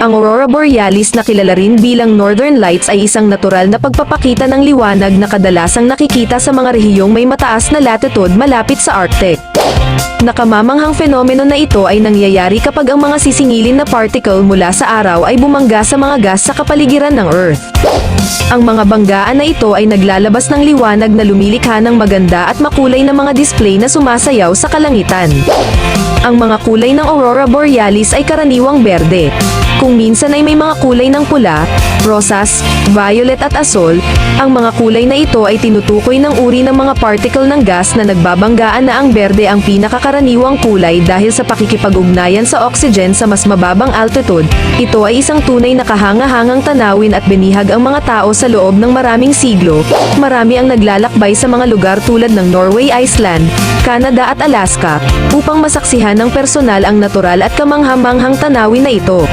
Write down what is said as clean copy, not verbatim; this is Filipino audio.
Ang Aurora Borealis na kilala rin bilang Northern Lights ay isang natural na pagpapakita ng liwanag na kadalasang nakikita sa mga rehiyong may mataas na latitude malapit sa Arctic. Nakamamanghang fenomeno na ito ay nangyayari kapag ang mga sisingilin na particle mula sa araw ay bumangga sa mga gas sa kapaligiran ng Earth. Ang mga banggaan na ito ay naglalabas ng liwanag na lumilikha ng maganda at makulay na mga display na sumasayaw sa kalangitan. Ang mga kulay ng Aurora Borealis ay karaniwang berde. Kung minsan ay may mga kulay ng pula, rosas, violet at asul, ang mga kulay na ito ay tinutukoy ng uri ng mga particle ng gas na nagbabanggaan na ang berde ang pinakakaraniwang kulay dahil sa pakikipag-ugnayan sa oxygen sa mas mababang altitude. Ito ay isang tunay na kahanga-hangang tanawin at binihag ang mga tao sa loob ng maraming siglo. Marami ang naglalakbay sa mga lugar tulad ng Norway, Iceland, Canada at Alaska upang masaksihan ng personal ang natural at kamanghamanghang tanawin na ito.